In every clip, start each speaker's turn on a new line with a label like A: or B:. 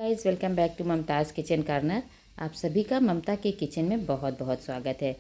A: Guys, welcome back to Mumtaz kitchen corner. आप सभी का ममता के किचन में बहुत बहुत स्वागत है।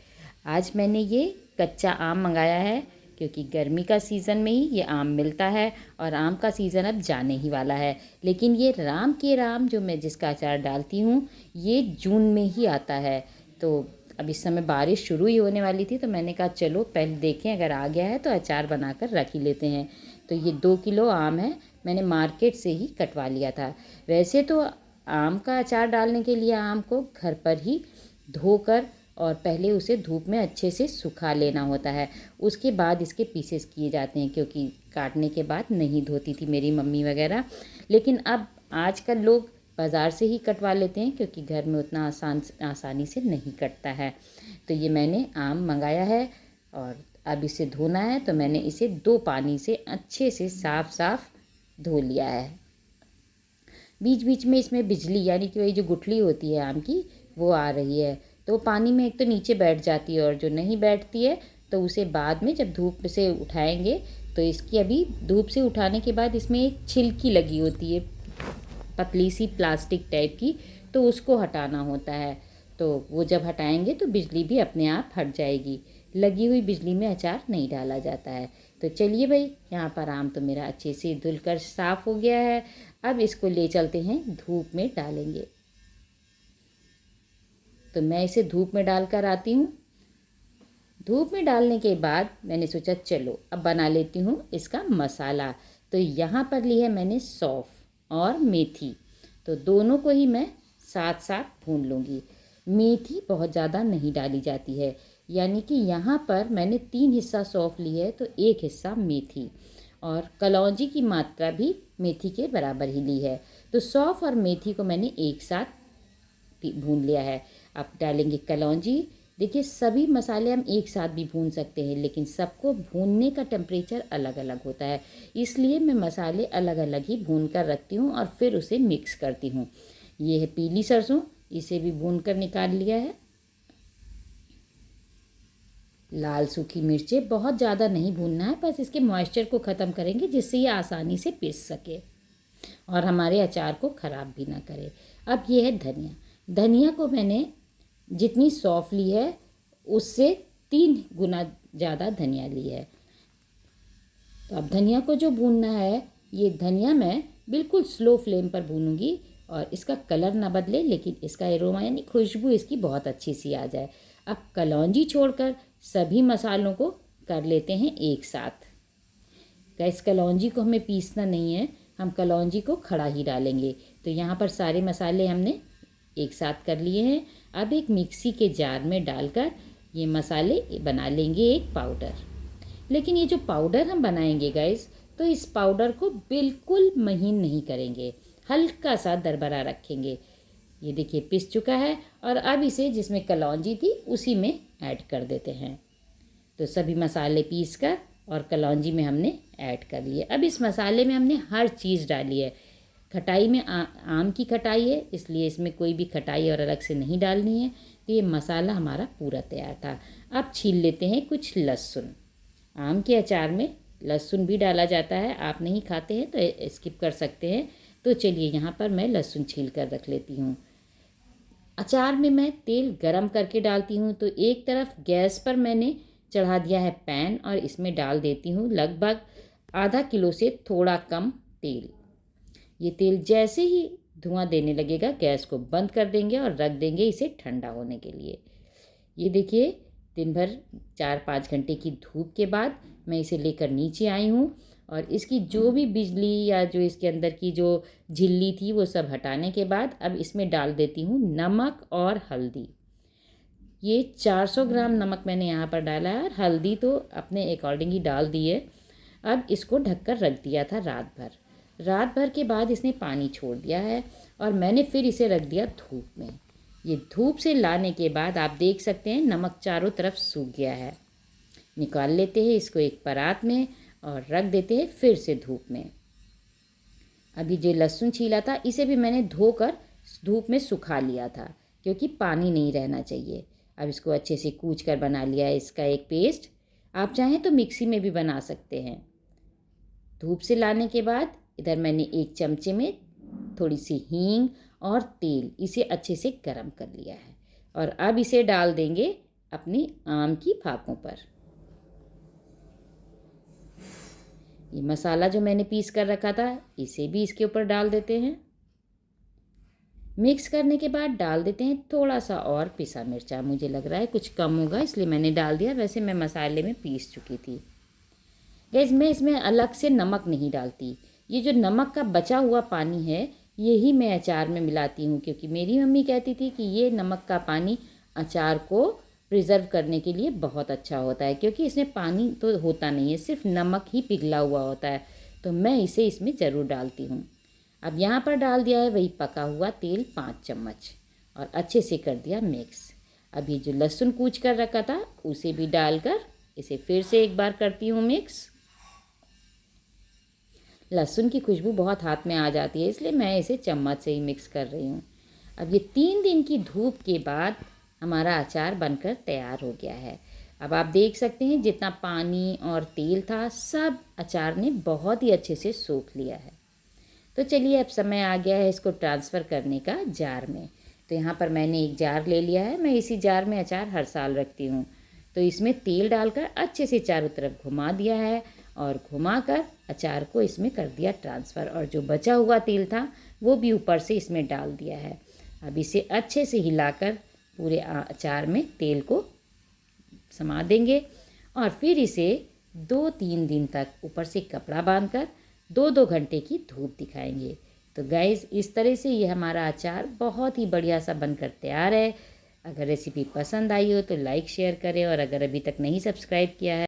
A: आज मैंने ये कच्चा आम मंगाया है क्योंकि गर्मी का सीज़न में ही ये आम मिलता है और आम का सीज़न अब जाने ही वाला है। लेकिन ये राम के राम जो मैं जिसका अचार डालती हूँ ये जून में ही आता है। तो अब इस समय बारिश शुरू ही होने वाली थी तो मैंने कहा चलो पहले देखें, अगर आ गया है तो अचार बनाकर रख ही लेते हैं। तो ये 2 किलो आम है, मैंने मार्केट से ही कटवा लिया था। वैसे तो आम का अचार डालने के लिए आम को घर पर ही धोकर और पहले उसे धूप में अच्छे से सुखा लेना होता है। उसके बाद इसके पीसेस किए जाते हैं क्योंकि काटने के बाद नहीं धोती थी मेरी मम्मी वगैरह। लेकिन अब आजकल लोग बाज़ार से ही कटवा लेते हैं क्योंकि घर में उतना आसानी से नहीं कटता है। तो ये मैंने आम मंगाया है और अब इसे धोना है। तो मैंने इसे 2 पानी से अच्छे से साफ साफ धो लिया है। बीच बीच में इसमें बिजली यानी कि वही जो गुठली होती है आम की वो आ रही है। तो पानी में एक तो नीचे बैठ जाती है और जो नहीं बैठती है तो उसे बाद में जब धूप से उठाएंगे तो इसकी अभी धूप से उठाने के बाद इसमें एक छिलकी लगी होती है पतली सी प्लास्टिक टाइप की, तो उसको हटाना होता है। तो वो जब हटाएंगे तो बिजली भी अपने आप हट जाएगी। लगी हुई बिजली में अचार नहीं डाला जाता है। तो चलिए भाई, यहाँ पर आम तो मेरा अच्छे से धुलकर साफ़ हो गया है। अब इसको ले चलते हैं धूप में डालेंगे। तो मैं इसे धूप में डालकर आती हूँ। धूप में डालने के बाद मैंने सोचा चलो अब बना लेती हूँ इसका मसाला। तो यहाँ पर ली है मैंने सौंफ और मेथी, तो दोनों को ही मैं साथ साथ भून लूँगी। मेथी बहुत ज़्यादा नहीं डाली जाती है, यानी कि यहाँ पर मैंने 3 हिस्सा सौंफ ली है तो 1 हिस्सा मेथी, और कलौंजी की मात्रा भी मेथी के बराबर ही ली है। तो सौंफ और मेथी को मैंने एक साथ भून लिया है। अब डालेंगे कलौंजी। देखिए, सभी मसाले हम एक साथ भी भून सकते हैं लेकिन सबको भूनने का टेम्परेचर अलग अलग होता है, इसलिए मैं मसाले अलग अलग ही भून कर रखती हूँ और फिर उसे मिक्स करती हूँ। ये है पीली सरसों, इसे भी भून कर निकाल लिया है। लाल सूखी मिर्चें बहुत ज़्यादा नहीं भूनना है, बस इसके मॉइस्चर को ख़त्म करेंगे जिससे ये आसानी से पीस सके और हमारे अचार को ख़राब भी ना करे। अब ये है धनिया। धनिया को मैंने जितनी सौंफ ली है उससे 3 गुना ज़्यादा धनिया ली है। तो अब धनिया को जो भूनना है, ये धनिया मैं बिल्कुल स्लो फ्लेम पर भूनूंगी और इसका कलर ना बदले लेकिन इसका एरोमा यानी खुशबू इसकी बहुत अच्छी सी आ जाए। अब कलौंजी छोड़कर सभी मसालों को कर लेते हैं एक साथ। गैस, कलौंजी को हमें पीसना नहीं है, हम कलौंजी को खड़ा ही डालेंगे। तो यहाँ पर सारे मसाले हमने एक साथ कर लिए हैं। अब एक मिक्सी के जार में डालकर ये मसाले बना लेंगे एक पाउडर। लेकिन ये जो पाउडर हम बनाएंगे गाइस, तो इस पाउडर को बिल्कुल महीन नहीं करेंगे, हल्का सा दरबरा रखेंगे। ये देखिए पिस चुका है और अब इसे जिसमें कलौंजी थी उसी में ऐड कर देते हैं। तो सभी मसाले पीस कर और कलौंजी में हमने ऐड कर लिए। अब इस मसाले में हमने हर चीज़ डाली है। खटाई में आम की खटाई है इसलिए इसमें कोई भी खटाई और अलग से नहीं डालनी है। तो ये मसाला हमारा पूरा तैयार था। अब छील लेते हैं कुछ लहसुन। आम के अचार में लहसुन भी डाला जाता है, आप नहीं खाते हैं तो स्किप कर सकते हैं। तो चलिए यहाँ पर मैं लहसुन छील कर रख लेती हूँ। अचार में मैं तेल गरम करके डालती हूँ। तो एक तरफ गैस पर मैंने चढ़ा दिया है पैन और इसमें डाल देती हूँ लगभग आधा किलो से थोड़ा कम तेल। ये तेल जैसे ही धुआं देने लगेगा गैस को बंद कर देंगे और रख देंगे इसे ठंडा होने के लिए। ये देखिए, दिन भर 4-5 घंटे की धूप के बाद मैं इसे लेकर नीचे आई हूँ और इसकी जो भी बिजली या जो इसके अंदर की जो झिल्ली थी वो सब हटाने के बाद अब इसमें डाल देती हूँ नमक और हल्दी। ये 400 ग्राम नमक मैंने यहाँ पर डाला है और हल्दी तो अपने अकॉर्डिंग ही डाल दी है। अब इसको ढककर रख दिया था रात भर। रात भर के बाद इसने पानी छोड़ दिया है और मैंने फिर इसे रख दिया धूप में। ये धूप से लाने के बाद आप देख सकते हैं नमक चारों तरफ सूख गया है। निकाल लेते हैं इसको एक परात में और रख देते हैं फिर से धूप में। अभी जो लहसुन छीला था इसे भी मैंने धोकर धूप में सुखा लिया था क्योंकि पानी नहीं रहना चाहिए। अब इसको अच्छे से कूच कर बना लिया है इसका एक पेस्ट। आप चाहें तो मिक्सी में भी बना सकते हैं। धूप से लाने के बाद इधर मैंने एक चमचे में थोड़ी सी हींग और तेल, इसे अच्छे से गरम कर लिया है और अब इसे डाल देंगे अपनी आम की फाकों पर। ये मसाला जो मैंने पीस कर रखा था इसे भी इसके ऊपर डाल देते हैं। मिक्स करने के बाद डाल देते हैं थोड़ा सा और पिसा मिर्चा। मुझे लग रहा है कुछ कम होगा इसलिए मैंने डाल दिया, वैसे मैं मसाले में पीस चुकी थी। गैस मैं इसमें अलग से नमक नहीं डालती, ये जो नमक का बचा हुआ पानी है यही मैं अचार में मिलाती हूँ, क्योंकि मेरी मम्मी कहती थी कि ये नमक का पानी अचार को प्रिजर्व करने के लिए बहुत अच्छा होता है, क्योंकि इसमें पानी तो होता नहीं है, सिर्फ नमक ही पिघला हुआ होता है। तो मैं इसे इसमें ज़रूर डालती हूँ। अब यहाँ पर डाल दिया है वही पका हुआ तेल 5 चम्मच और अच्छे से कर दिया मिक्स। अब ये जो लहसुन कूच कर रखा था उसे भी डालकर इसे फिर से एक बार करती हूँ मिक्स। लहसुन की खुशबू बहुत हाथ में आ जाती है, इसलिए मैं इसे चम्मच से ही मिक्स कर रही हूँ। अब ये 3 दिन की धूप के बाद हमारा अचार बनकर तैयार हो गया है। अब आप देख सकते हैं जितना पानी और तेल था सब अचार ने बहुत ही अच्छे से सोख लिया है। तो चलिए अब समय आ गया है इसको ट्रांसफ़र करने का जार में। तो यहाँ पर मैंने एक जार ले लिया है, मैं इसी जार में अचार हर साल रखती हूँ। तो इसमें तेल डालकर अच्छे से चारों तरफ घुमा दिया है और घुमाकर अचार को इसमें कर दिया ट्रांसफ़र, और जो बचा हुआ तेल था वो भी ऊपर से इसमें डाल दिया है। अब इसे अच्छे से हिलाकर पूरे अचार में तेल को समा देंगे और फिर इसे 2-3 दिन तक ऊपर से कपड़ा बांधकर 2-2 घंटे की धूप दिखाएंगे। तो गाइस इस तरह से ये हमारा अचार बहुत ही बढ़िया सा बनकर तैयार है। अगर रेसिपी पसंद आई हो तो लाइक शेयर करें और अगर अभी तक नहीं सब्सक्राइब किया है